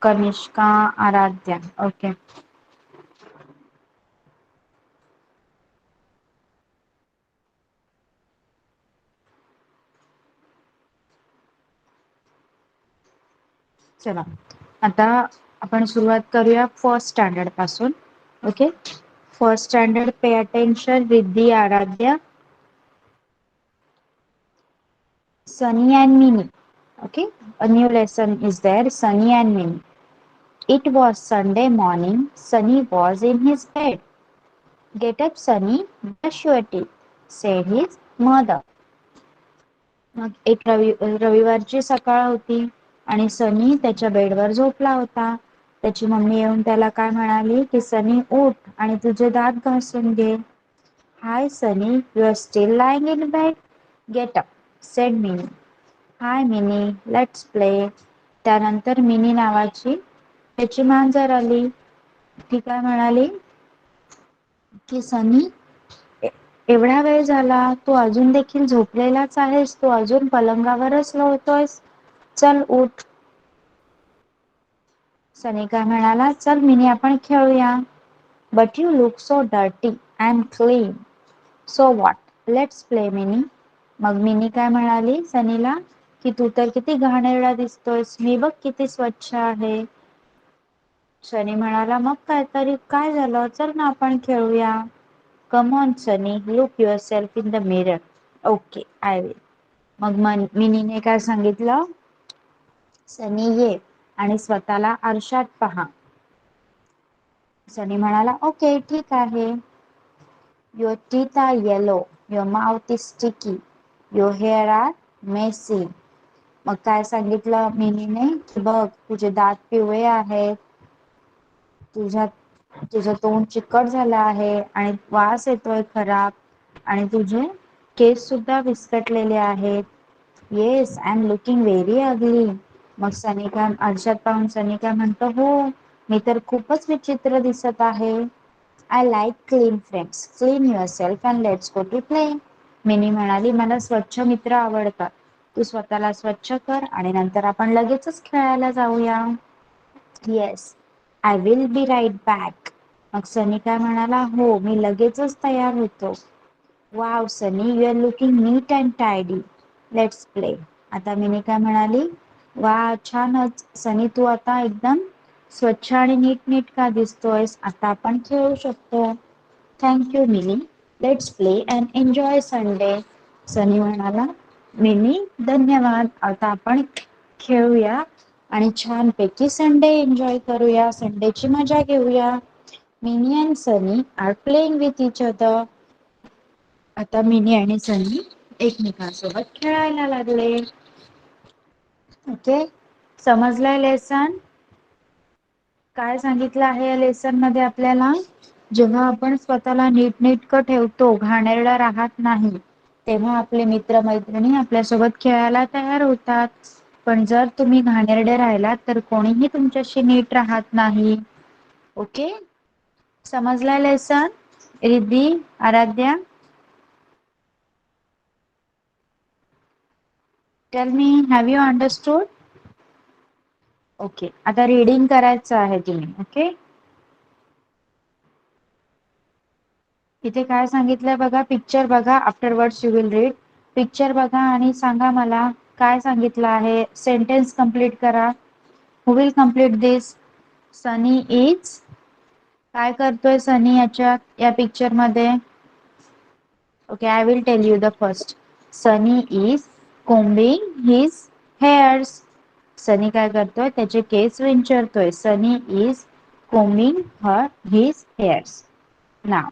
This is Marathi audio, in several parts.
कनिष्का, आराध्या. ओके. चला आता आपण सुरुवात करूया फर्स्ट स्टँडर्ड पासून. Okay. First standard, pay attention. Riddhi, Aaradhya, Sunny and Mini. Okay, a new lesson is there. Sunny and Mini. It was Sunday morning. Sunny was in his bed. Get up, Sunny, brush your teeth, said his mother. मग एक रविवारची सकाळ होती आणि सनी त्याच्या बेडवर झोपला होता. त्याची मम्मी येऊन त्याला काय म्हणाली की सनी उठ आणि तुझे दात घासून घे. Hi Sunny, you are still lying in bed. Get up, said Mini. Hi Mini, let's play. त्यानंतर मिनी नावाची त्याची मांजर आली. ती काय म्हणाली की सनी, एवढा वेळ झाला, तू अजून देखील झोपलेलाच आहेस, तू अजून पलंगावरच लोळतोयस, चल उठ. सनी काय म्हणाला, चल मिनी आपण खेळूया. But you look so dirty and clean. So what, let's play Mini. मग मिनी काय म्हणाली सनीला की तू तर किती घाणेरडा दिसतोयस, मी बघ किती स्वच्छ आहे. सनी म्हणाला मग काय तरी, काय झालं, चल ना आपण खेळूया. Come on Sunny, look yourself in the mirror. Okay, I will. मग मिनीने काय सांगितलं, सनी ये आणि स्वतःला आरशात पहा. सनी म्हणाला ओके ठीक आहे. Your teeth are yellow, your mouth is sticky, your hair are messy. मग काय सांगितलं मिनीने, बघ तुझे दात पिवळे आहेत, तुझं तोंड चिकट झालं आहे आणि वास येतोय खराब, आणि तुझे केस सुद्धा विस्कटलेले आहेत. Yes, I am looking very ugly. मग सनिका आरशात पाहून सनिका म्हणतो हो, मी तर खूपच विचित्र दिसत आहे. I like clean friends, clean yourself and let's go to play. Mini म्हणाली मला स्वच्छ मित्र आवडतात, तू स्वतःला स्वच्छ कर आणि नंतर आपण लगेचच खेळायला जाऊया. Yes, I will be right back. मग सनी काय म्हणाला हो, मी लगेचच तयार होतो. Wow Sunny, you are looking neat and tidy, let's play. आता मिनी काय म्हणाली, वा छानच सनी, तू आता एकदम स्वच्छ आणि नीटनेटका दिसतोयस, आता आपण खेळू शकतो. Thank you Mini, let's play and enjoy Sunday. Sunny म्हणाला मिनी धन्यवाद, आता आपण खेळूया आणि छानपैकी संडे एन्जॉय करूया, संडेची मजा घेऊया. Mini and Sunny are playing with each other. आता मिनी आणि सनी एकमेकांसोबत खेळायला लागले. ओके, समजलाय लेसन? काय सांगितलं आहे या लेसन मध्ये आपल्याला, जेव्हा आपण स्वतःला नीटनेटकं ठेवतो, घाणेरडा राहत नाही, तेव्हा आपले मित्र मैत्रिणी आपल्यासोबत खेळायला तयार होतात. पण जर तुम्ही घाणेरडे राहिलात तर कोणीही तुमच्याशी नीट राहत नाही. ओके, समजलाय lesson? Riddhi, Aaradhya, tell me, have you understood? Okay, आता रीडिंग करायचं आहे तुम्ही. ओके, इथे काय सांगितलंय बघा, पिक्चर बघा, afterwards you will read. Picture बघा आणि सांगा मला काय सांगितलं आहे, सेंटेन्स कंप्लीट करा. Who will complete this? Sunny is, काय करतोय सनी याच्यात या पिक्चर मध्ये? Okay, I will tell you the first. Sunny is combing his hairs. Sunny काय करतोय, त्याचे केस विंचरतोय. Sunny is combing her his hairs. नाव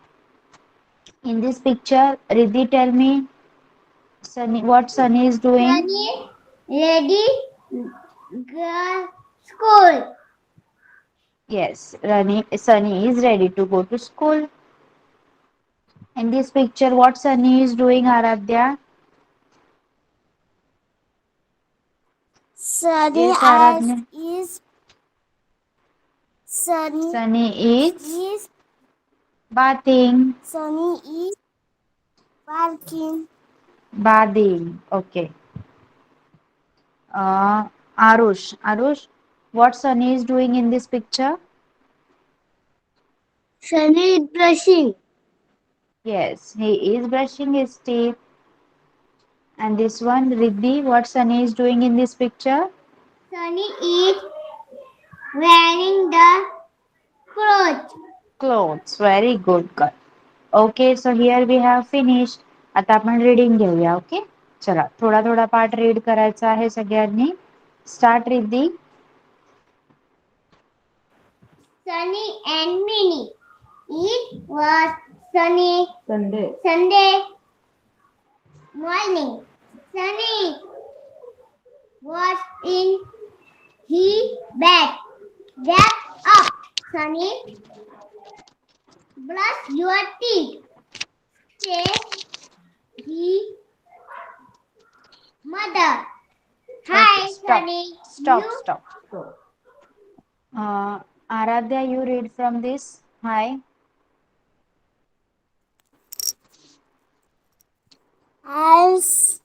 in this picture, Riddhi, tell me, Sunny, what Sunny is doing? Sunny ready girl school. Yes, Sunny is ready to go to school. In this picture, what Sunny is doing, Aradhya? Sunny Yes, Aradhya. Sunny Sunny is is bathing. Sunny is working. Bathing. Okay. Arush. Arush, What Sunny is doing in this picture? Sunny is brushing. Yes, he is brushing his teeth. And this one, Riddhi, what Sunny is doing in this picture? Sunny is wearing the clothes. Clothes. Very good, girl. Okay, so here we have finished. आता आपण रीडिंग घेऊया. ओके, चला थोडा थोडा पार्ट रीड करायचा आहे सगळ्यांनी. Start Riddhi. Sunny and Minnie. It was sunny Sunday morning. Sunny was in his bed. Get up, Sunny. Brush your teeth. Said his mother. Hi, Sunny. Stop. Aradhya, you read from this. Hi. As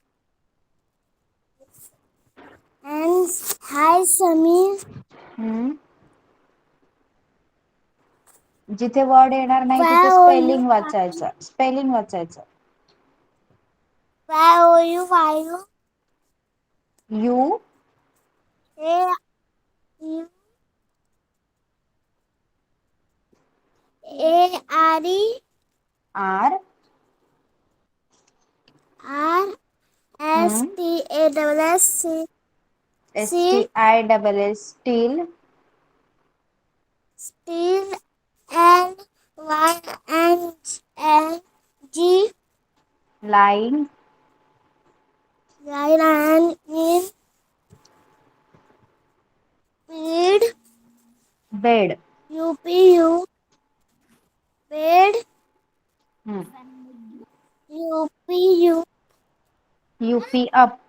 and hi, Sunny. जिथे वर्ड येणार नाही तिथे स्पेलिंग वाचायचं. Where are you? You A-R-E are R-S-T-A-S-S STISS still Steel L-Y-N-G lying Lion in Bed bed. U-P-U Bed U-P-U UP up.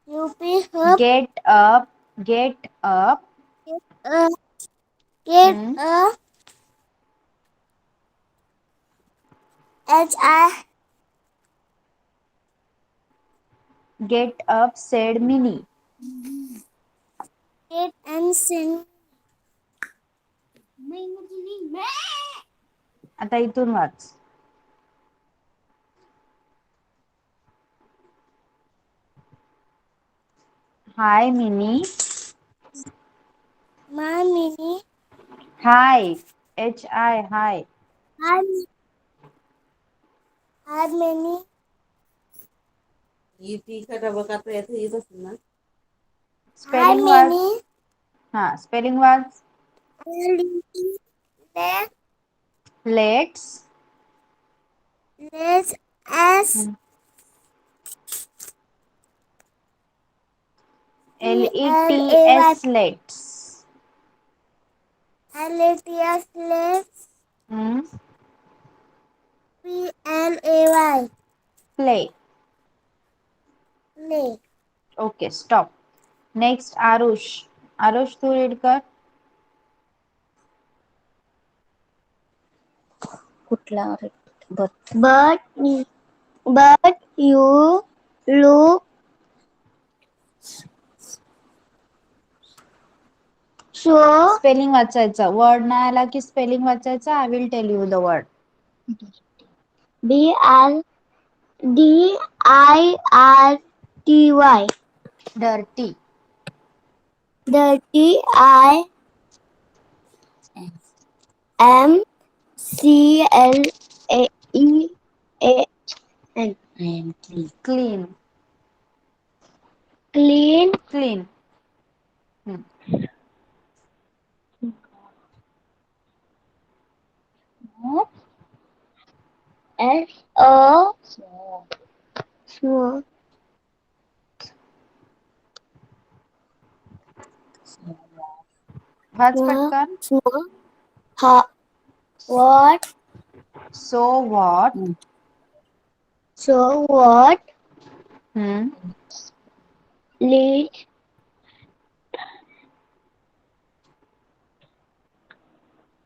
U-P up Get up. Get up H-I Get up said Minnie. Get and sing आता इथून वाच. Hi Minnie. My Minnie Hi. Hi. Hi Minnie Spelling was spelling was let's S LETS let's L-A-T-S let's hmm? P-L-A-Y Play. Play Okay, stop. Next Arush. Arush Tu read कर. कुठला but you look so spelling वाचायचा. वर्ड नाही आला की स्पेलिंग वाचायचा. I will tell you the word. D-I-R-T-Y Dirty. I-M-C-L-A-E-A-N Clean. Clean S-O small वाच पटकन. What? So what? Let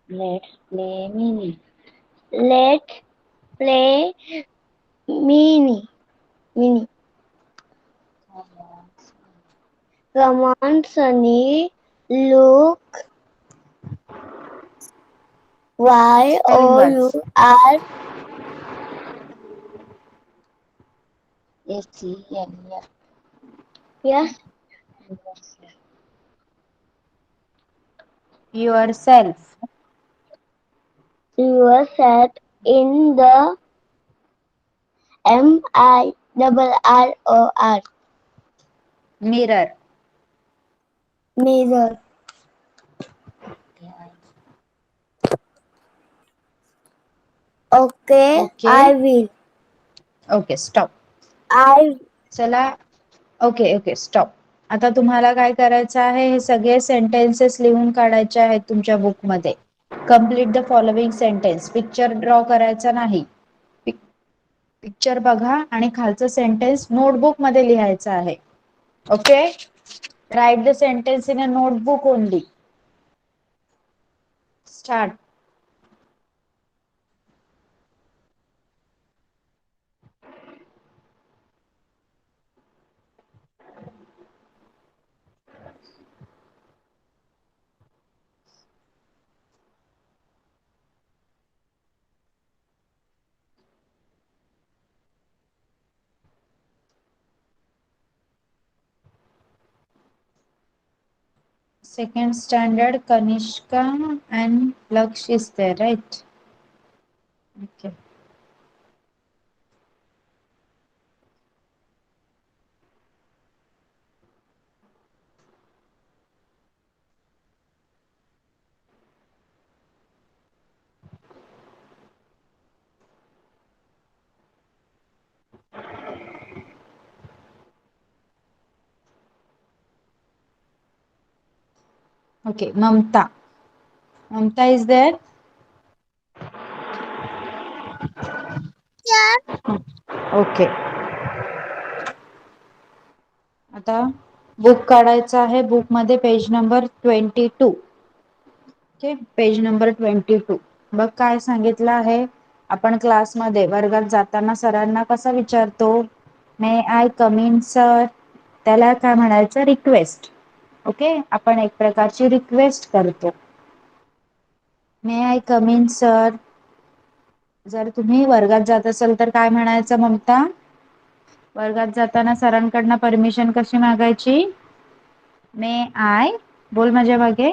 Let's play mini. Let's play mini. Come on, Sunny. Look. Why Spelling oh you words. are S-E-N-F. Yes. Yourself. You are set in the MIRROR. Mirror. Mirror. Okay, Okay. I will. Okay stop. I चला. Okay okay stop. आता तुम्हाला काय करायचं आहे, हे सगळे सेंटेन्सेस लिहून काढायचे आहेत तुमच्या बुक मध्ये. Complete the following sentence. Picture draw करायचा नाही. पिक्चर बघा आणि खालचं सेंटेन्स नोटबुक मध्ये लिहायचं आहे. Okay. Write the sentence in a notebook only. Start. Second standard, Kanishka and Laksh is there, right? Okay. Okay, Mamta. Mamta is there? Yeah. Okay. आता बुक काढायचं आहे. बुक मध्ये page number 22. Okay, page number 22. बघ काय सांगितलं आहे. आपण क्लासमध्ये वर्गात जाताना सरांना कसं विचारतो, मे आय कम इन सर. त्याला काय म्हणायचं, रिक्वेस्ट. ओके, आपण एक प्रकारची रिक्वेस्ट करतो. मे आय कम इन सर. जर तुम्ही वर्गात जात असाल तर काय म्हणायचं ममता? वर्गात जाताना सरांकडनं परमिशन कशी मागायची? मे आय, बोल माझ्या मागे.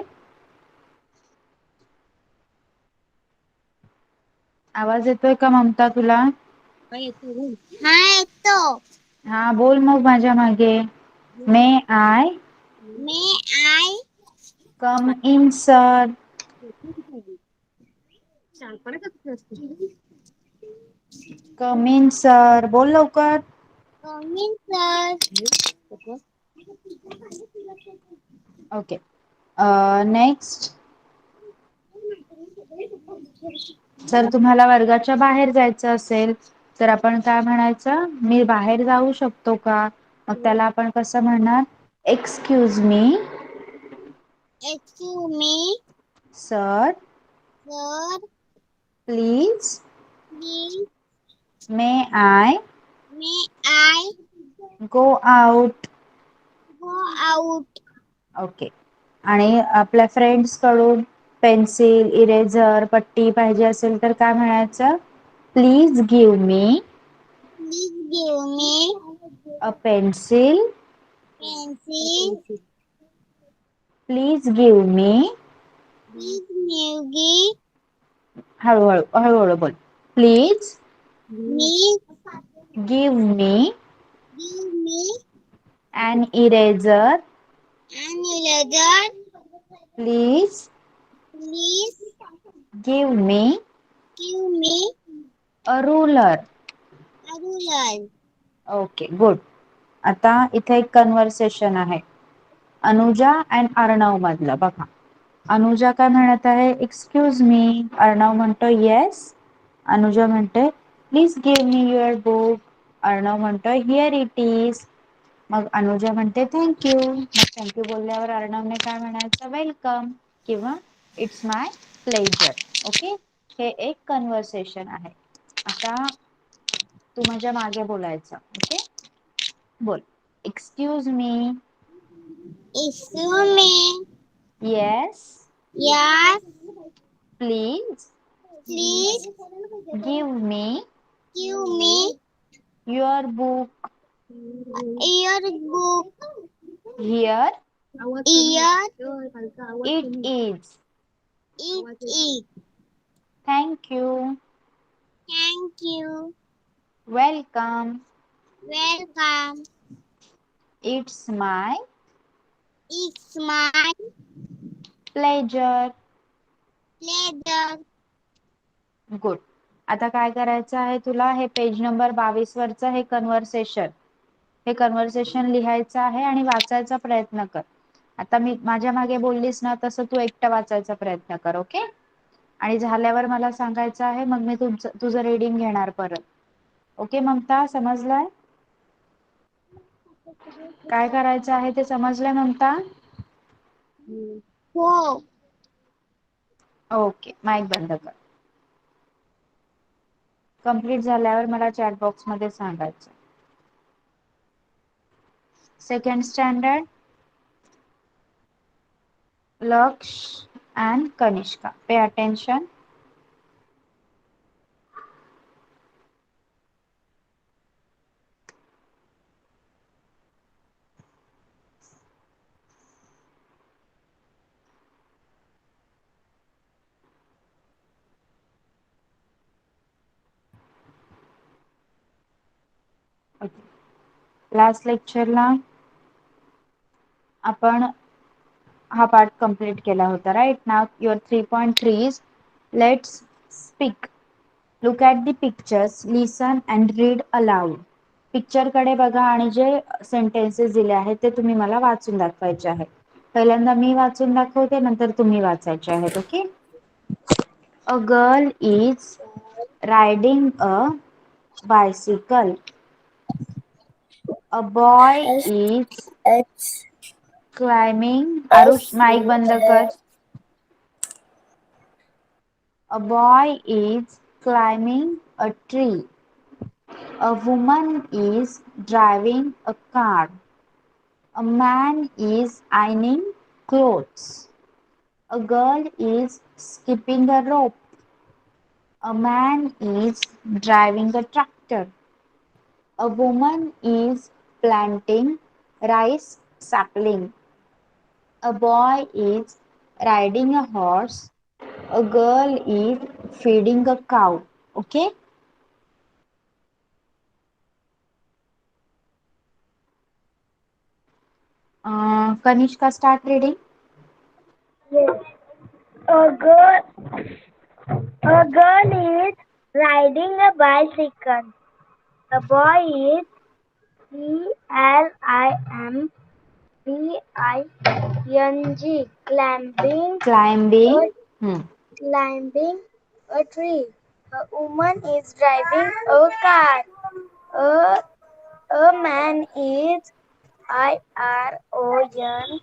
आवाज येतोय का ममता तुला? हा येतो. हा बोल मग माझ्या मागे. May I May I come in sir. Come in sir, बोल लवकर. come in, sir? Okay. Next. जर तुम्हाला वर्गाच्या बाहेर जायचं असेल तर आपण काय म्हणायचं, मी बाहेर जाऊ शकतो का? मग त्याला आपण कसं म्हणणार, excuse me Excuse me, sir, sir. Please, Please, may I may I go out. go out? Okay. आणि आपल्या फ्रेंड्स कडून पेन्सिल, इरेझर, पट्टी पाहिजे असेल तर काय म्हणायचं, please give me Please give me a pencil. pencil. Please give me, Please give हळूहळू हळूहळू बोल. Please me give me give me an eraser. an eraser. Please Please give me give me a ruler. a ruler. Okay good. आता इथे एक कन्व्हर्सेशन आहे अनुजा अँड अर्णव मधलं. बघा, अनुजा काय म्हणत आहे, एक्सक्यूज मी. अर्णव म्हणतो येस. अनुजा म्हणते please give me your book. Arnav म्हणतो हिअर इट इज. मग अनुजा म्हणते थँक्यू. मग थँक्यू बोलल्यावर अर्णवने काय म्हणायचं, वेलकम किंवा इट्स माय प्लेजर. ओके, हे एक कन्व्हर्सेशन आहे. आता तू माझ्या मागे बोलायचं. ओके, बोल. Excuse me Excuse me. Yes. Yes. Please Please give me give me your book. your book. Here Here it is. it is. Thank you. Thank you. Welcome. Welcome. It's my It's my pleasure. pleasure. Good. आता काय करायचं आहे तुला? हे पेज नंबर 22 वरचं हे कन्व्हर्सेशन लिहायचं आहे आणि वाचायचा प्रयत्न कर. आता मी माझ्या मागे बोललीस ना तसं तू एकटं वाचायचा प्रयत्न कर. ओके. आणि झाल्यावर मला सांगायचं आहे, मग मी तुझं रीडिंग घेणार परत. ओके ममता, समजलंय? काय करायचं आहे ते समजलंय ममता? हो. ओके, माईक बंद कर. कंप्लीट झाल्यावर मला चॅट बॉक्स मध्ये सांगायचं. Second standard, Laksh and Kanishka. Pay attention. Okay. Last लेक्चरला आपण हा पार्ट कंप्लीट केला होता, right? Now your 3.3 is let's speak. Look at the pictures, listen and read aloud. Picture कडे बघा आणि जे सेंटेन्सेस दिले आहेत ते तुम्ही मला वाचून दाखवायचे आहेत. पहिल्यांदा मी वाचून दाखवते, नंतर तुम्ही वाचायचे आहेत. Okay. A girl is riding a bicycle. A boy is H climbing. Arush, S mic बंद कर. A boy is climbing a tree. A woman is driving a car. A man is ironing clothes. A girl is skipping a rope. A man is driving a tractor. A woman is planting rice sapling. A boy is riding a horse. A girl is feeding a cow. Okay? Kanishka, start reading. Yes. A girl a girl is riding a bicycle. A boy is CLIMBING Climbing. Hmm. climbing a tree. A woman is driving a car. A, a man is IRONING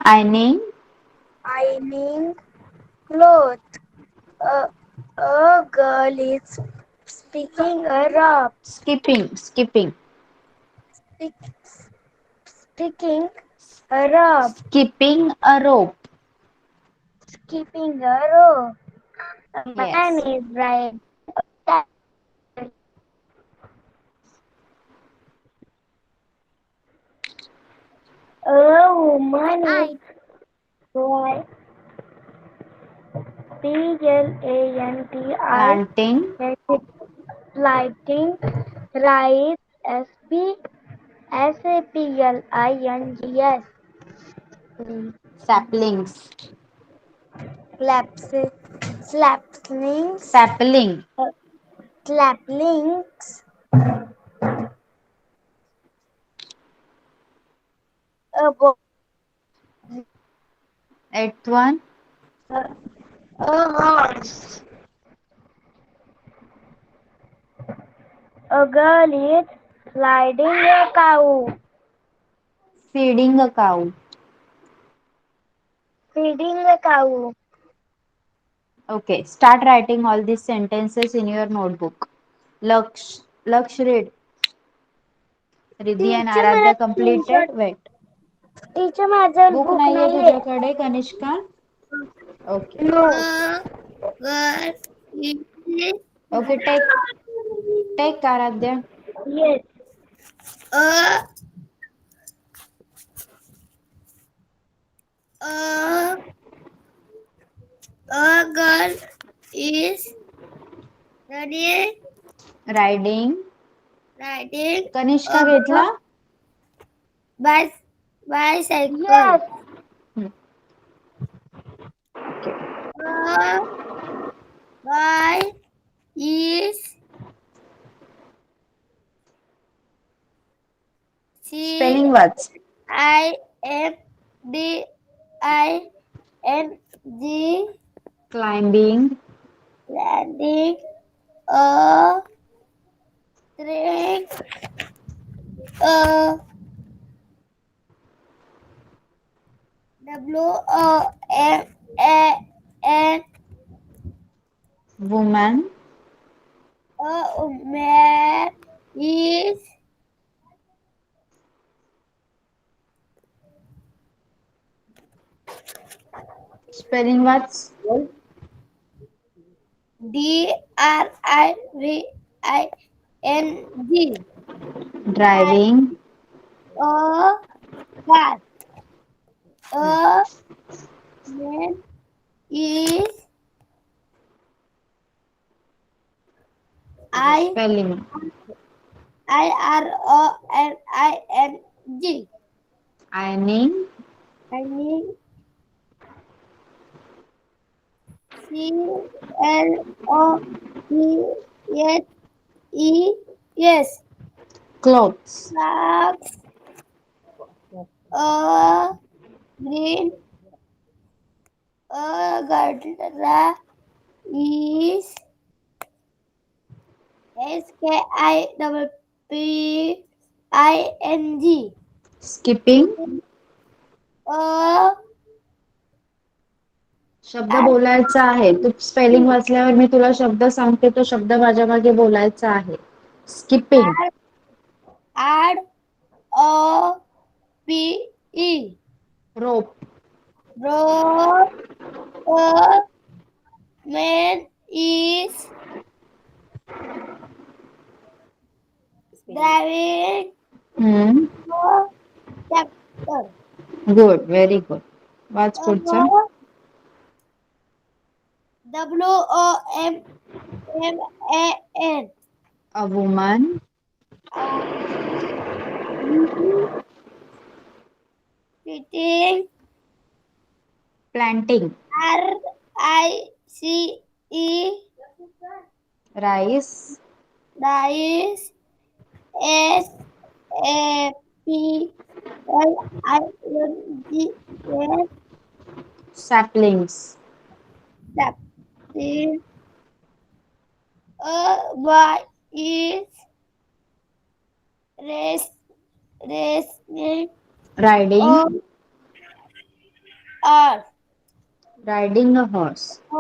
Ironing. ironing clothes. A, a girl is picking a rope. Skipping. Pick, picking a rope. Skipping a rope. Skipping a rope. A man Yes. is riding. A woman is PLANTI Planting lighting rice SAPLINGS saplings. claps slaplings Sapling. slaplings a bo- Eighth one. a horse a girl is riding a cow Feeding a cow. feeding a cow Okay. Start writing all these sentences in your notebook. Laksh read. Riddhi and teacher मला Aaradhya screenshot. Completed. Wait. Teacher माझं बुक बुक नाहीये नाहीये. तुझ्याकडे Kanishka? Okay. No. Okay, take take Aaradhya. Yes. A a a girl is riding riding. riding Kanishka a घेतला? bicycle. Yes. Hmm. A boy is C spelling वाच. I M D I N G climbing. landing a train a WOMAN woman. a man is spelling वाच. DRIVING driving. a car a man is I spelling. IRONING. Ironing. I mean CLOTHES. Clothes. Flags a green a gandra is SKIPPING. Skipping. A शब्द बोलायचा आहे. तू स्पेलिंग वाचल्यावर मी तुला शब्द सांगते, तो शब्द माझ्या मागे बोलायचा आहे. Skipping. add a PE. Rope. Bro, a man is driving हम्म. a tractor. Good, very good. Watch A पुढचा. WOMAN. A woman. Sitting planting. RICE. Rice. Rice SAPLINGS. सॅपलिंग्स. Sapling. A boy is racing riding. on earth. Riding a horse. A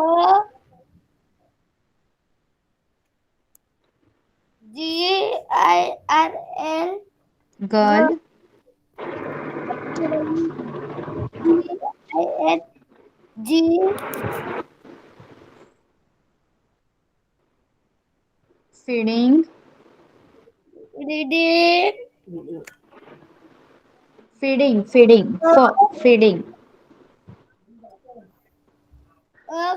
GIRL girl. Girl. GING feeding. reading feeding. Feeding. Feeding. a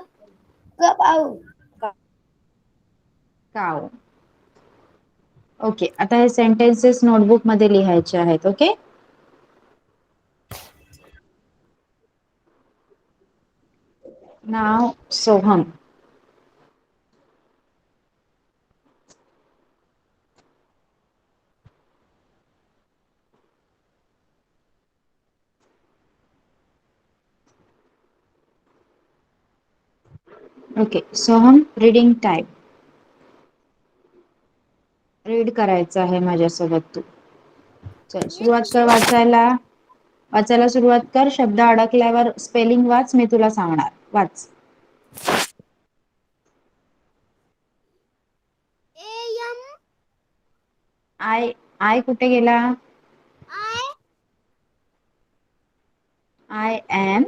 cow. काव. ओके, आता हे सेंटेन्सेस नोटबुक मध्ये लिहायचे आहेत. ओके. नाव Soham. Okay, Soham reading time. Read करायचं आहे माझ्यासोबत तू. चल, सुरुवात कर वाचायला. वाचायला सुरुवात कर. शब्द अडकल्यावर स्पेलिंग वाच, मी तुला सांगणार. वाच. AM आय आय कुठे गेला? I I am. am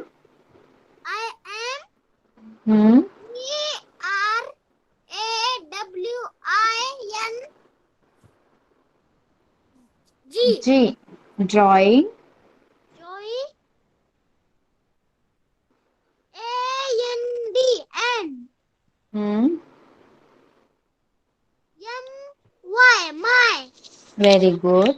hmm. Drawing G. Drawing. Joy and hmm. my very good.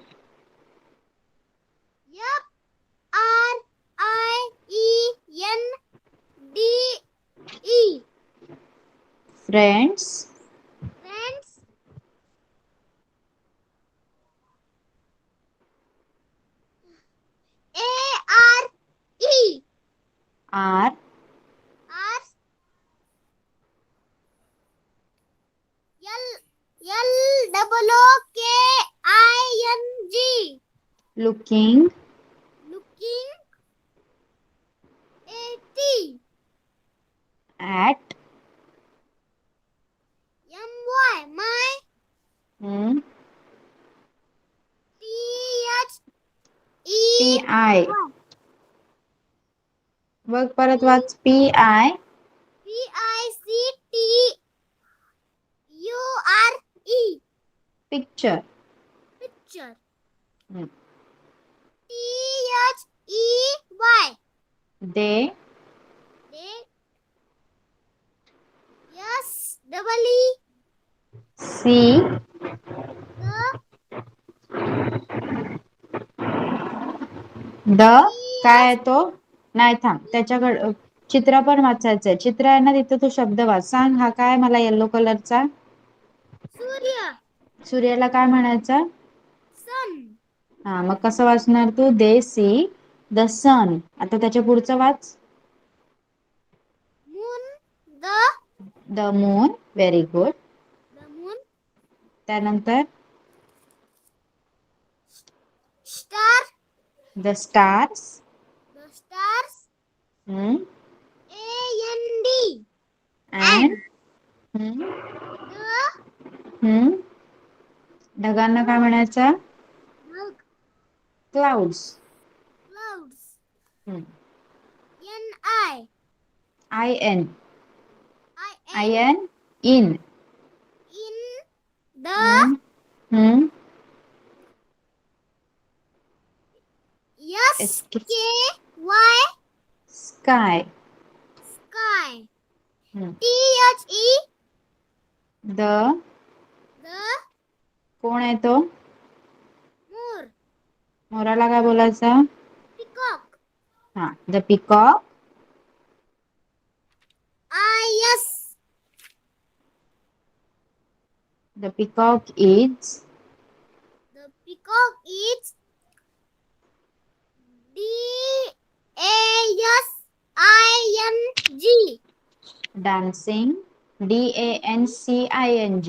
Friende friends. friends ARE are. R LOOKING looking. looking at at. my hmm. THE P I. बघ परत वाच. P I. PICTURE picture. picture hmm. THEY they. they yes double E see. the the. काय आहे yes तो? नाही थांब, त्याच्याकडे चित्र पण वाचायचंय. चित्र आहे ना तिथं, तू शब्द वाच. सांग हा काय मला येलो कलरचा? Surya सूर्याला काय म्हणायचं? sun हा, मग कसं वाचणार तू? दे सी द सन. आता त्याच्या पुढचं वाच. moon the the moon. Very good. moon त्यानंतर star the stars. the stars हम्म. AND and. and हम्म. the हम्म. ढगांना काय म्हणायचं? mug clouds. clouds हम्म. NI I N. I IN N. In. in the हम्म. हम्म. SKY sky. sky हम्म. THE the. the कोण आहे तो? more मोराला काय बोलायचं? peacock हा, the peacock. IS the peacock is. the peacock is DASING dancing. DANCING.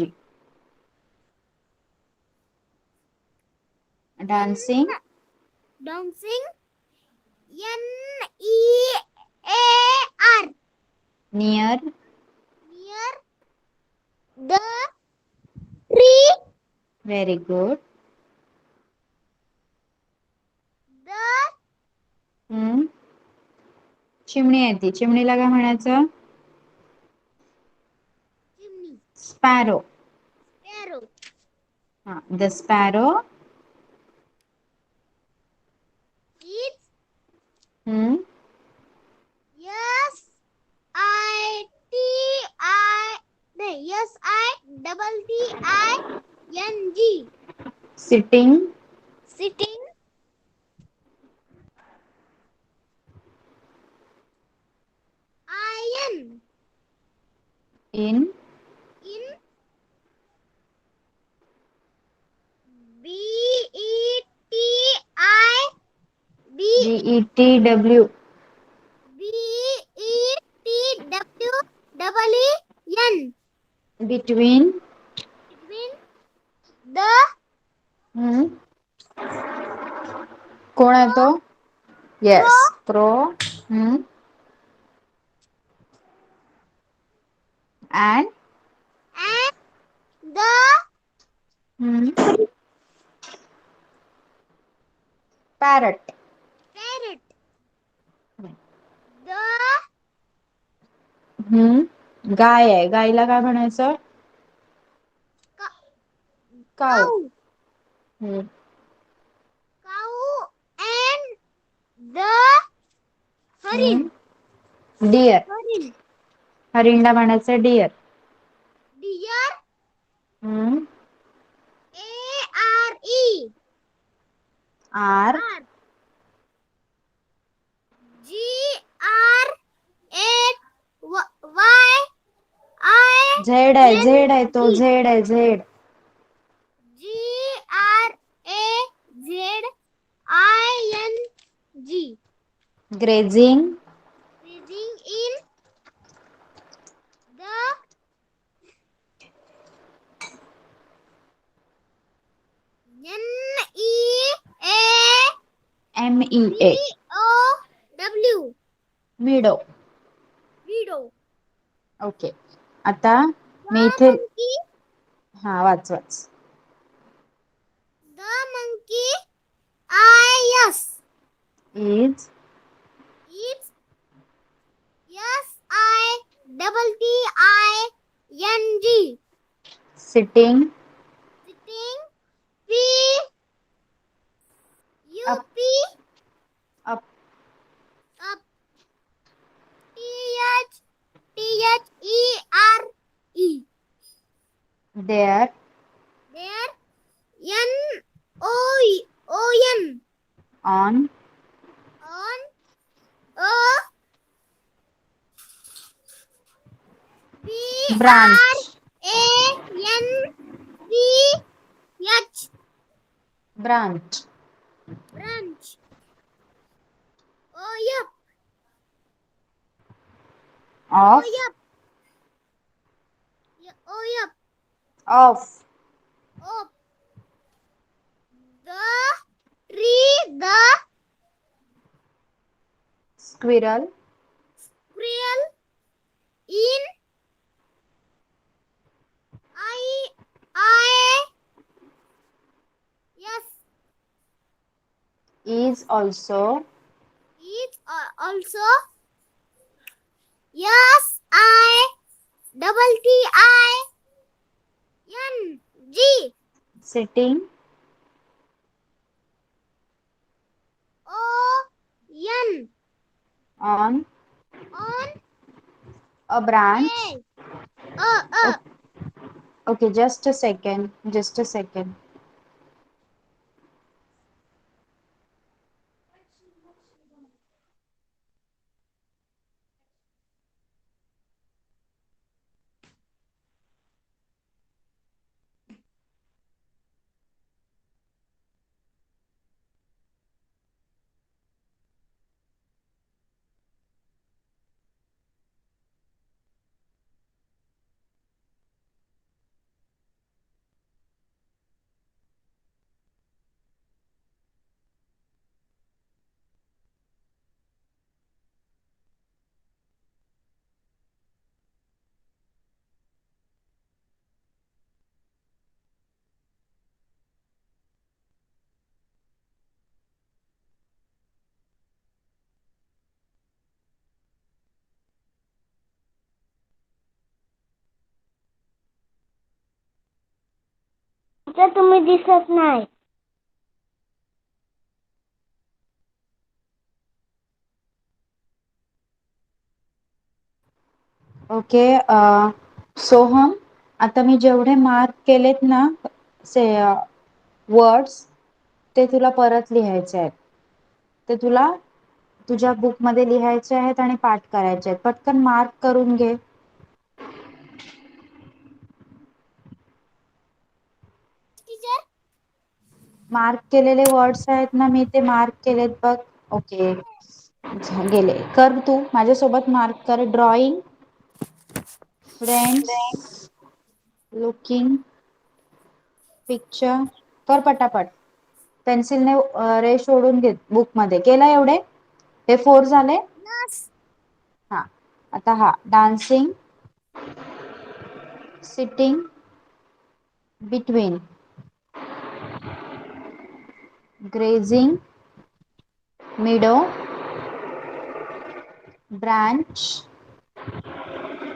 N dancing. dancing NEAR near. near the tree very good. the हम्म. चिमणी आहे ती. चिमणीला काय म्हणायचं? chimney sparrow. sparrow हा, द स्पॅरो. is हम्म. SITING sitting. sitting iron in. in B BETW. BETWEEN between. between the हम्म. कोण आहे crow तो? Yes, crow. हम्म. अँड. and the हम्म. पॅरट. parrot. The गाय आहे, गायला काय म्हणायचं? Cow. cow. Cow and the harin. Deer. Harin. हरिणला म्हणायचं deer. Deer. Hmm. A-R-E. Are. R. G-R-A-Y-I. Z आहे, N झेड आहे, तो G. झेड आहे, Z. G-R-A-Z-I-N-G. Grazing. Grazing in the MEA. N-E-A-D-O-W. Meadow. Meadow. Okay. आता The मी इथे monkey. हा वाच वाच. The monkey. I-S. Is. It's S-I-T-T-I-N-G. Sitting. Sitting. Up. P-U-P. Up. Up. T-H-T-H-E-R-E. There. There. N-O-O-N. On. On. Branch. B-R-A-N-C-H. Branch. Branch. Oh, yep. Oh, of. yep. Oh, yep. Of. Oh. The tree. The squirrel. squirrel. In. I. Yes. Is also. It's also. Yes. I-T-T-I-N-G. Sitting. O-N. On. On. A branch. A. Okay, just a second, just a second. तुम्ही दिसत नाही. ओके. सोहम, आता मी जेवढे मार्क केलेत ना से वर्ड्स, ते तुला परत लिहायचे आहेत. ते तुला तुझ्या बुक मध्ये लिहायचे आहेत आणि पाठ करायचे आहेत. पटकन मार्क करून घे. टीचर. मार्क केलेले वर्ड्स आहेत ना, मी ते मार्क केलेत बघ. ओके, गेले. कर तू माझ्यासोबत मार्क कर. ड्रॉइंग. फ्रेंड्स. लुकिंग. पिक्चर. कर पटापट. पेन्सिलने रे सोडून घे बुक मध्ये. केला एवढे? हे 4 झाले. Yes. हा. आता हा dancing. Sitting. Between. Grazing. मिडो, branch.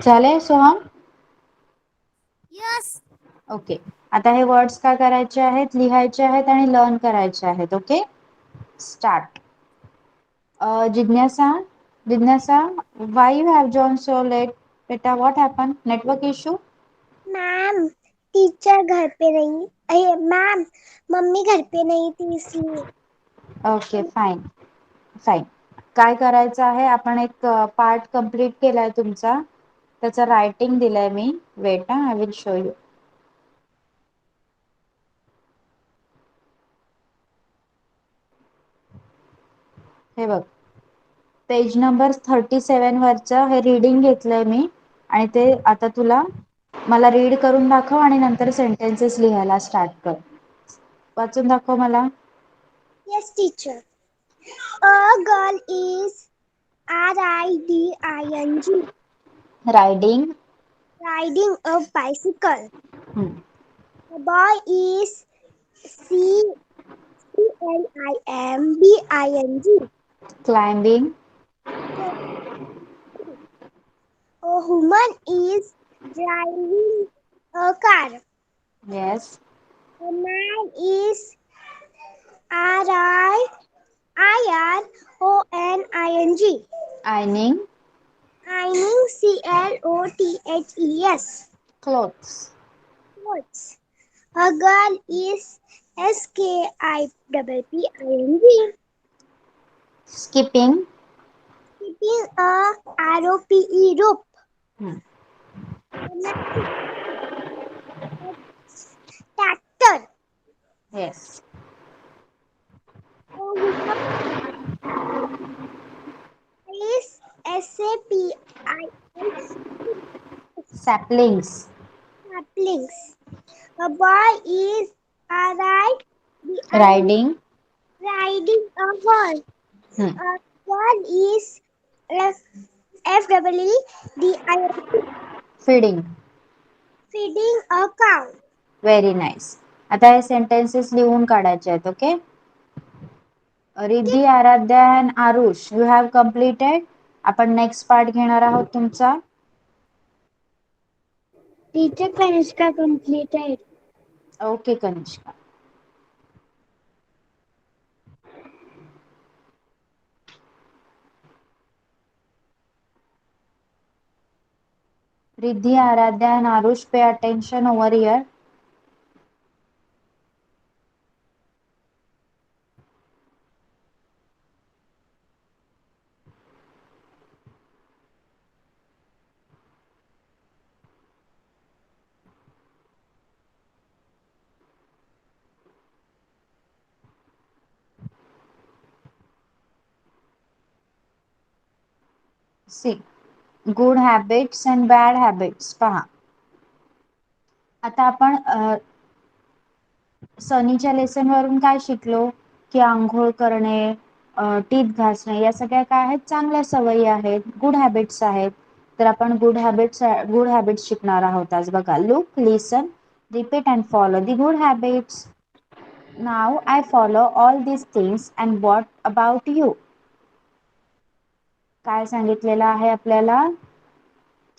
झाले सोहम? Yes. ओके. आता हे वर्ड्स काय करायचे आहेत, लिहायचे आहेत आणि लर्न करायचे आहेत. Okay, start. जिज्ञासा, जिज्ञासा, why you have joined so late? बेटा, what happened? Network issue? Ma'am, teacher घर पे नहीं, अरे मैम, मम्मी घर पे नहीं थी इसलिए. Okay, fine fine. काय करायचं आहे, आपण एक पार्ट कंप्लीट केलाय तुमचा, त्याचं रायटिंग दिलंय मी. Wait, I will show you. हे बघ, पेज नंबर 37 वरचं हे रीडिंग घेतलंय मी आणि ते आता तुला मला रीड करून दाखव आणि नंतर सेंटेन्सेस लिहायला स्टार्ट कर. वाचून दाखव मला. Yes, teacher. A girl is riding riding. riding a bicycle. The boy is climbing. Climbing. A woman is driving a car. Yes. A man is ironing. Ironing. Ironing clothes. Clothes. Clothes. A girl is skipping. Skipping. Skipping a rope. A man tractor. Yes. A woman is saplings. सॅपलिंग्स. A boy is riding. riding a horse. A girl is FWDING feeding. feeding a cow. Very nice. आता हे सेंटेन्सेस लिहून काढायचे आहेत. Okay. Riddhi, Aaradhya and Aarush, you have completed. आपण नेक्स्ट पार्ट घेणार आहोत तुमचा. Teacher Kanishka completed. Okay Kanishka. Riddhi, Aaradhya and Aarush, pay attention over here. See, good habits and bad habits. पहा, आता आपण सनीच्या लेसन वरून काय शिकलो की आंघोळ करणे, टीथ घासणे या सगळ्या काय आहेत, चांगल्या सवयी आहेत, गुड हॅबिट्स आहेत. तर आपण गुड हॅबिट्स शिकणार आहोत आज. बघा, look, listen, repeat and follow the good habits. Now I follow all these things and what about you. काय सांगितलेलं आहे आपल्याला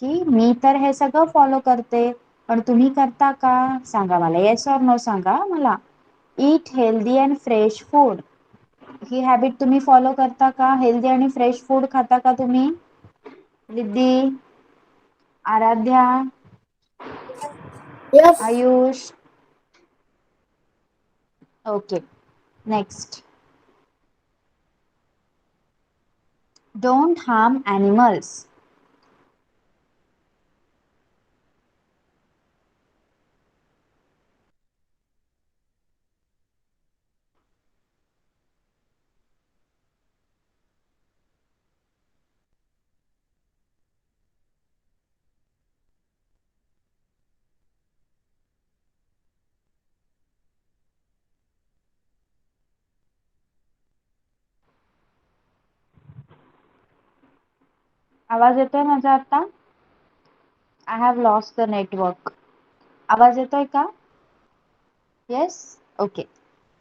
की मी तर हे सगळं फॉलो करते, पण तुम्ही करता का? सांगा मला, येस ऑर नो सांगा मला. Eat healthy and fresh food, ही हॅबिट तुम्ही फॉलो करता का? हेल्दी आणि फ्रेश फूड खाता का तुम्ही? Riddhi, Aaradhya, Yes. Ayush. Okay, next. Don't harm animals. आवाज येतोय माझा आता? I have lost the network. आवाज येतोय का? येस. ओके,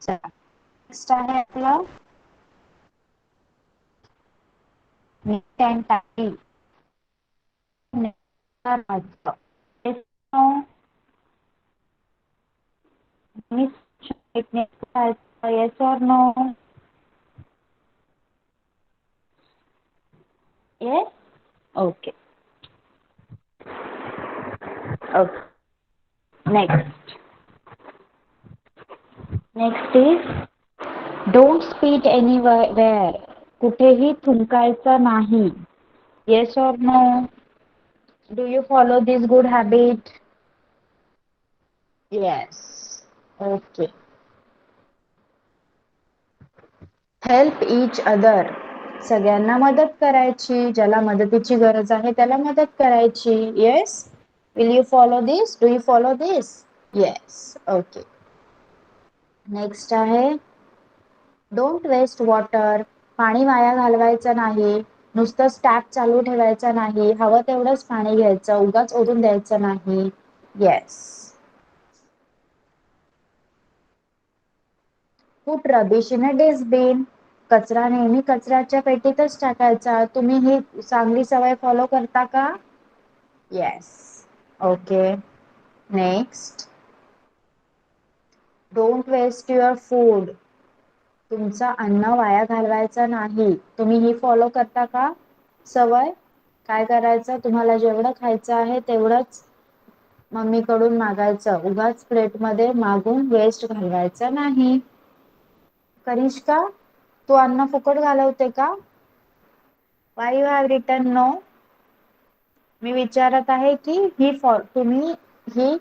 चला नेक्स्ट आहे आपलं neat and tidy. Yes, no. Miss, yes or no? Yes? Okay. Okay. Next. Next is don't spit anywhere. कुठेही थुंकायचं नाही. Yes or no? Do you follow this good habit? Yes. Okay. Help each other. सगळ्यांना मदत करायची. ज्याला मदतीची गरज आहे त्याला मदत करायची. Yes? Will you follow this? Do you follow this? Yes. Okay. Next आहे डोंट वेस्ट वॉटर. पाणी वाया घालवायचं नाही. नुसतंच टॅप चालू ठेवायचा नाही. हवं तेवढंच पाणी घ्यायचं. उगाच ओढून द्यायचं नाही. Yes. Put rubbish in a dustbin. कचरा नेहमी कचऱ्याच्या पेटीतच टाकायचा. तुम्ही ही चांगली सवय फॉलो करता का? Yes. Okay. Next. Don't waste your food. तुमचं अन्न वाया घालवायचं नाही. तुम्ही ही फॉलो करता का सवय? काय करायचं? तुम्हाला जेवढं खायचं आहे तेवढंच मम्मीकडून मागायचं. उगाच प्लेटमध्ये मागून वेस्ट घालवायचं नाही. कनिष्का, तू अन्न फुकट घालवते का? Why you have written no? मी विचारत आहे की तुम्ही ही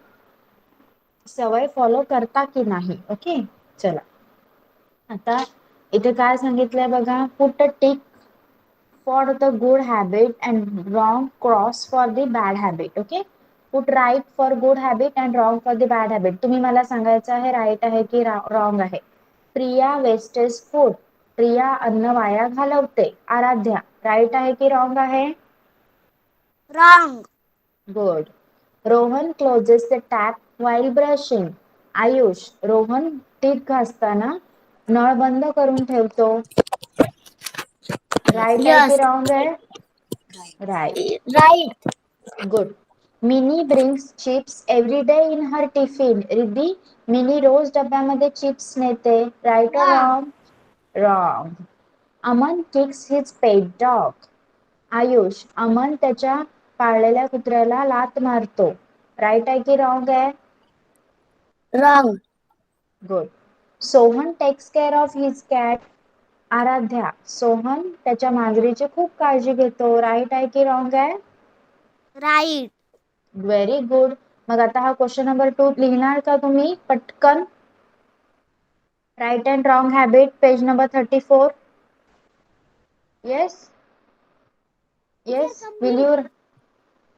सवय फॉलो करता की नाही. ओके, चला. आता इथे काय सांगितलंय बघा. Put a tick for the good habit and wrong cross for the bad habit. Okay, put right for good habit and wrong for the bad habit. तुम्ही मला सांगायचं आहे राईट आहे की रॉंग आहे. Priya wastage food. प्रिया अन्न वाया घालवते. आराध्या राईट आहे की रॉंग आहे? Wrong. Good. Rohan closes the tap while brushing. Ayush, Rohan teeth घासताना नळ बंद करून ठेवतो. राईट आहे की Yes. रॉंग आहे? Right. Right. Good. Mini brings chips every day in her tiffin. Riddhi, Mini रोज डब्यामध्ये चिप्स नेते. Right or Wrong. Wrong? Wrong. Aman kicks his pet dog. Ayush, Aman त्याच्या पाळलेल्या कुत्र्याला लात मारतो. राईट आहे की रॉंग आहे? Wrong. Good. Sohan takes care of his cat. Aaradhya, Sohan त्याच्या मांजरीची खूप काळजी घेतो. राईट आहे की रॉंग आहे? Right. Very good. मग आता हा क्वेश्चन नंबर 2 लिहिणार का तुम्ही पटकन? Right and wrong habit, page number 34. Yes? Yes.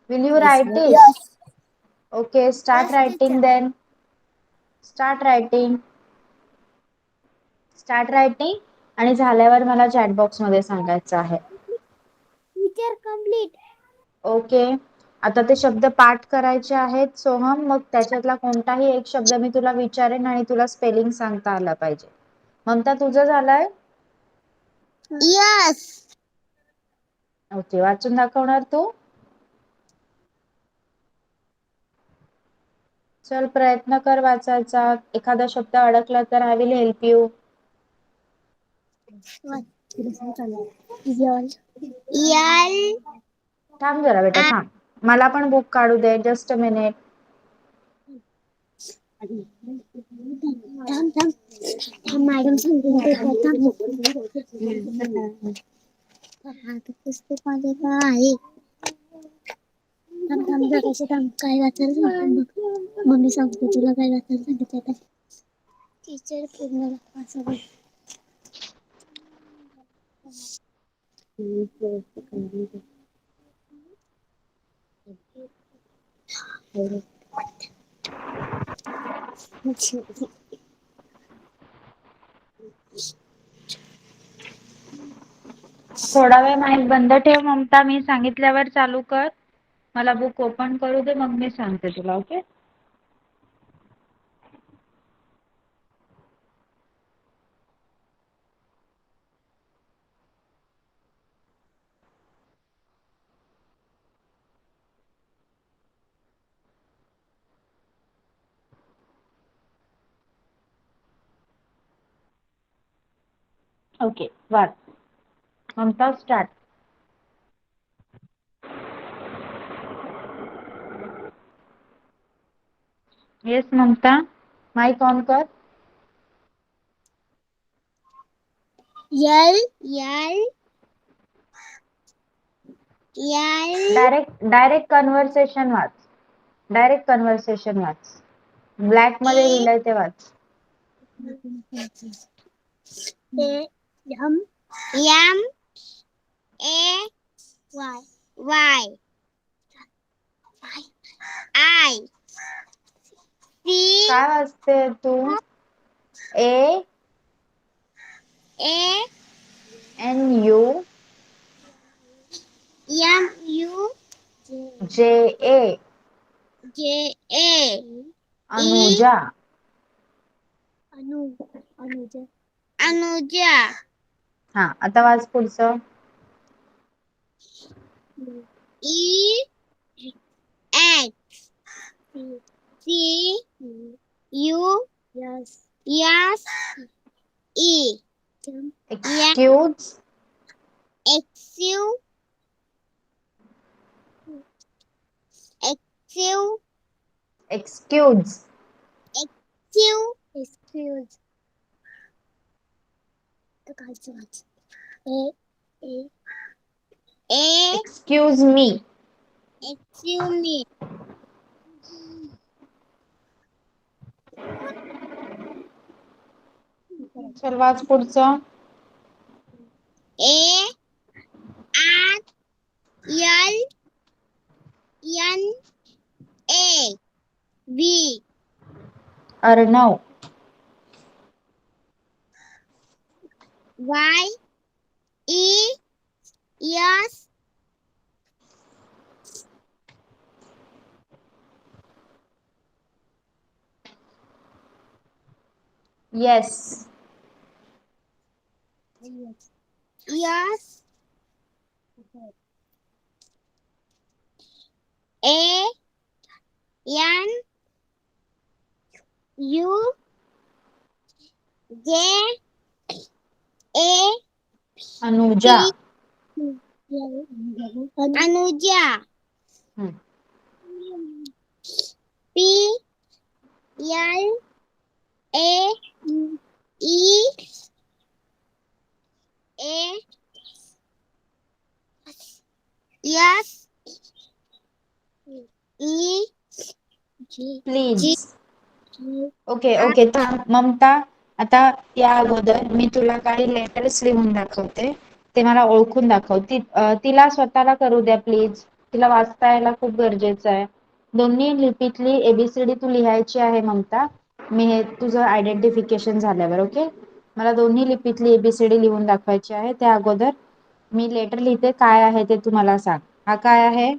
Will you Yes. write this? Yes. Okay, start Yes, writing teacher. then. Start writing. Start writing. आणि झाल्यावर मला चॅट बॉक्स मध्ये सांगायचं आहे. Teacher, complete. ओके. आता ते शब्द पाठ करायचे आहेत सोहम. मग त्याच्यातला कोणताही एक शब्द मी तुला विचारेन आणि तुला स्पेलिंग सांगता आला पाहिजे. ममता, तुझं झालंय? Yes. ओके, वाचून दाखवणार तू? चल, प्रयत्न कर वाचायचा. एखादा शब्द अडकला तर I will help you. L. थांब जरा बेटा, थांब. मला पण बुक काढू दे. Just a minute. थांब थांब थांब मॅडम सांगून पुस्तक माझे का आहे. थांब थांब जराशी थांब. काय वाचायला सांगतो मम्मी सांगते तुला काय वाचायला सांगितलं. टीचर पूर्ण वाचावं. थोडा वेळ माईक बंद ठेव ममता. मी सांगितल्यावर चालू कर. मला बुक ओपन करू दे, मग मी सांगते तुला. ओके. ओके, वाच. Mamta, start. Yes Mamta, mic on कर. Yell, yell, yell. Direct conversation वाच. डायरेक्ट कन्व्हर्सेशन वाच. ब्लॅक मध्ये लिहिलंय ते वाच. M, M, A, Y, Y, I, C, काय वाचते तू? A A, N U M, U, J A. J, A, E, Anuja. Anuja. हा, आता वाच पुढचं. E, X, C, U, yes, E, Excuse. X, U, X, U, Excuse. excuse. A, A, A, Excuse me. excuse me. चल वाच पुढचं. A, R, L, N, A, B, Arnav. Y, E, S, Yes. S, A, N, U, J, A, Anuja. Anuja. हम्म. P, L, A, E, A, S, E, G, please. G, okay थांब ममता. आता या अगोदर मी तुला काही लेटर्स लिहून दाखवते, ते मला ओळखून दाखव. तिला स्वतःला करू द्या प्लीज. तिला वाचता यायला खूप गरजेचं आहे. दोन्ही लिपीतली एबीसीडी तू लिहायची आहे ममता. मी हे तुझं आयडेंटिफिकेशन झाल्यावर. ओके, मला दोन्ही लिपीतली एबीसीडी लिहून दाखवायची आहे. त्या अगोदर मी लेटर लिहिते, काय आहे ते तू मला सांग. हा काय आहे?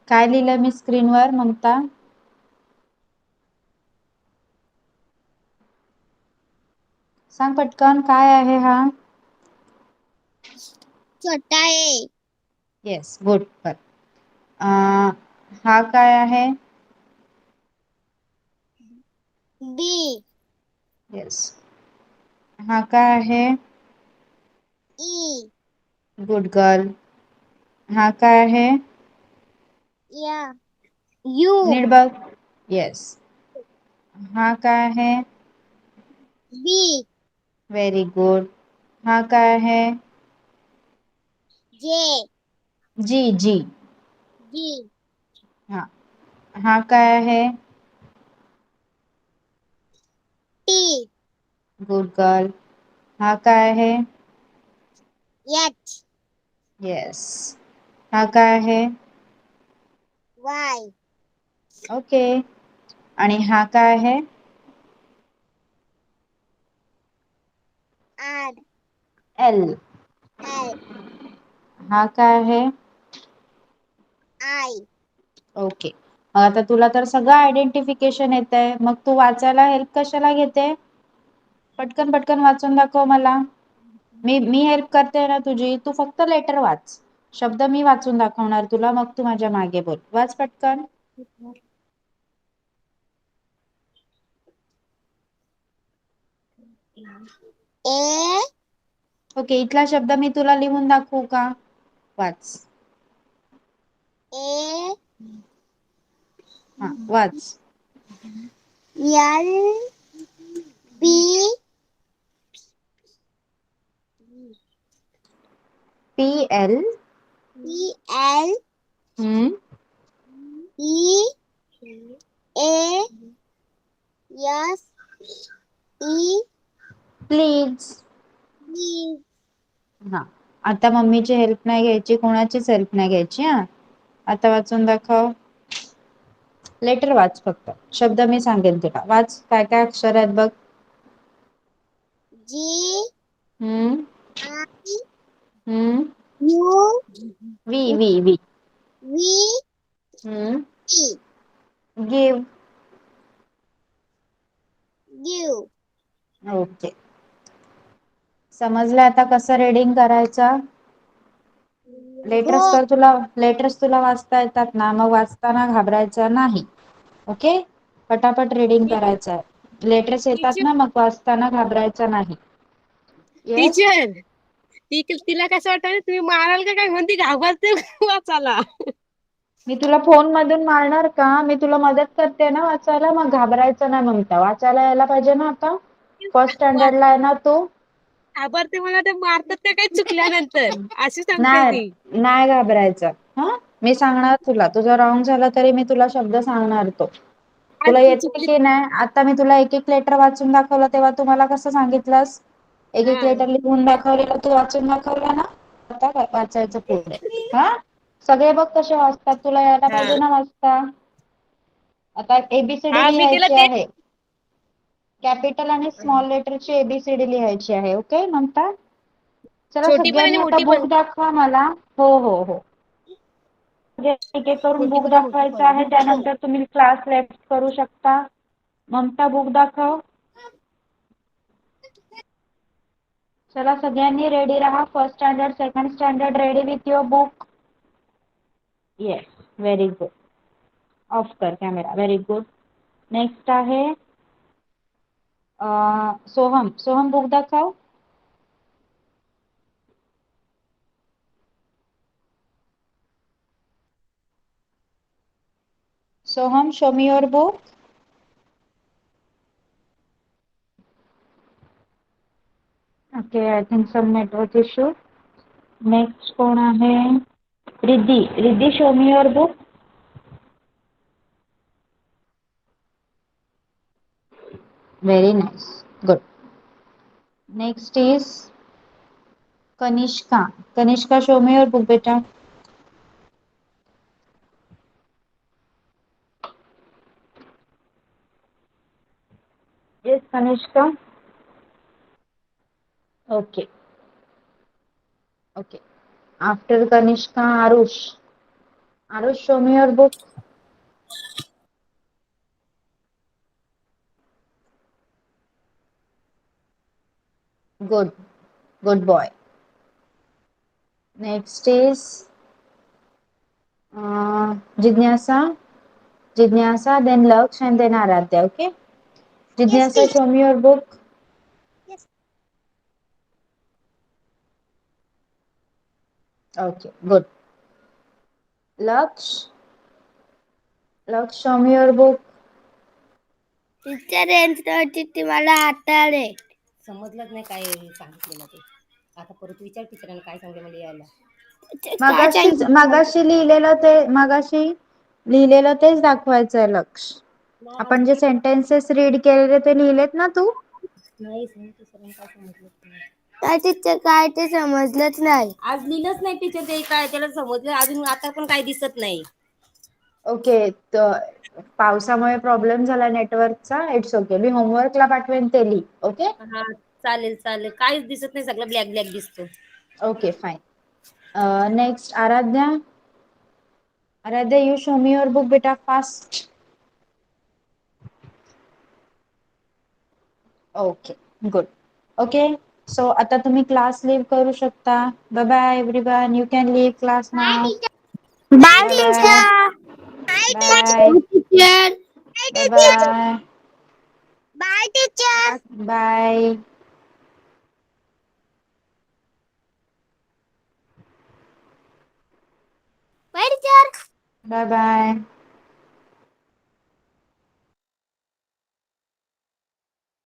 काय लिहिलंय मी स्क्रीनवर ममता? सांग पटकन, काय आहे हा? छोटा A, येस, गुड. पर हा काय आहे? B, yes. हा काय आहे? E, good girl. हा काय आहे? yeah, U, नीट बघ. येस. हा काय आहे? B, very good. हा काय आहे? J, जी जी. G, हा. हा काय आहे? T, good girl. हा काय आहे? H, yes. हा काय आहे? Y, okay. आणि हा काय आहे? R, L. L, हा काय आहे? I, okay. आता तुला तर सगळं आयडेंटिफिकेशन येत आहे, मग तू वाचायला हेल्प कशाला घेते? पटकन पटकन वाचून दाखव मला. मी हेल्प करते ना तुझी. तू फक्त लेटर वाच. शब्द मी वाचून दाखवणार तुला, मग तू माझ्या मागे बोल. वाच पटकन. A. ओके, इथला शब्द मी तुला लिहून दाखवू का? वाच. A. हा, वाच. L. B. PL. E. L. E. A. S. E. Please. Please. हा, आता मम्मीची हेल्प नाही घ्यायची, कोणाचीच हेल्प नाही घ्यायची. हा, आता वाचून दाखव. लेटर वाच फक्त, शब्द मी सांगेन तुला. वाच, काय काय अक्षर आहेत बघ. G. हम्म. I. Hmm. U. V V V. V. Hmm. E. Give. Give. Okay, समजलं आता कसं रीडिंग करायचं? Letters Book. तर तुला वाचता येतात ना, मग वाचताना घाबरायचं नाही. ओके, पटापट रीडिंग करायचं. लेटर्स येतात टीचर ना, मग वाचताना घाबरायचं नाही. येस. टीचर तिला कसं वाटतं तुम्ही माराल का काय म्हणते घाबरते वाचायला. मी तुला फोन मधून मारणार का? मी तुला मदत करते ना वाचायला, मग घाबरायचं नाही म्हणता. वाचायला यायला पाहिजे ना आता. फर्स्ट स्टँडर्डला आहे ना तू? घाबरते मला ते मारतात का काय चुकल्यानंतर अशी सांगते ती. नाही नाही घाबरायचं. हा, मी सांगणार तुला. तुझं रॉंग झालं तरी मी तुला शब्द सांगणार तो. आज तुला ती येते चुकली. की नाही? आता मी तुला एक एक लेटर वाचून दाखवलं, तेव्हा तू मला कसं सांगितलंस? एक एक हा लेटर लिहून दाखवलेलं, तू वाचून दाखवलं ना. आता वाचायचं पुढे. हा, सगळे बघ कसे वाचतात. तुला यायला हा पाहिजे ना वाचता. आता एबीसीडी हा मी तिला लिहायची ते आहे. कॅपिटल आणि स्मॉल लेटरची एबीसीडी लिहायची आहे. ओके म्हणता. चला, छोटी पण आणि सगळ्यांनी आता मोठी बुक पण. दाखवा मला. हो हो हो, एक एक करून छोटी बुक पण आणि मोठी दाखवायचं पण. आहे. त्यानंतर तुम्ही क्लास लेफ्ट करू शकता. ममता, बुक दाखव. चला, सगळ्यांनी रेडी राहा. First standard, second standard, ready with your book. Yes, very good. Off कर कॅमेरा. Very good. नेक्स्ट आहे सोहम. सोहम, बुक दाखव. Soham, show me your book. Okay, I think some network issue. Next कोण आहे? Riddhi. Riddhi, show me your book. Very nice, good. Next is Kanishka. Kanishka, show me your book बेटा. Yes, Kanishka. Okay. Okay. After Kanishka, Arush. Arush, show me your book. Good. Good boy. Next is Jignasa. Jignasa, then Laksh, and then Aradhya. Okay. Yes, Jignasa, teacher. show me your book. Yes. Okay. Good. Laksh. Laksh, show me your book. Teacher यांची मला आठवले. समजलंच नाही काय सांगितलेलं ते. आता परत विचार टीचरांना काय सांगले मला यायला. काय मगाशी लिहिलेलं तेच दाखवायचंय लक्ष. आपण जे सेंटेन्सेस रीड केलेले ते लिहिलेत ना तू? नाही टीचरांना काय समजलंच नाही. काय टीचर काय ते समजलंच नाही. आज लिहिलंच नाही टीचर ते काय त्याला समजलं अजून आता पण काही दिसत नाही. ओके, पावसामुळे प्रॉब्लेम झाला नेटवर्कचा. इट्स ओके, मी होमवर्कला पाठवेन ते लिही. ओके. हा चालेल चालेल. काहीच दिसत नाही, सगळं ब्लॅक ब्लॅक दिसतो. Okay, fine. Next Aaradhya. Aaradhya, you show me your book बेटा fast. Okay, good. Okay, so आता तुम्ही क्लास लीव करू शकता. Bye bye everyone, you can leave class now. Bye bye bye. Teacher. Bye teacher. Bye bye bye teacher. Bye. Bye bye.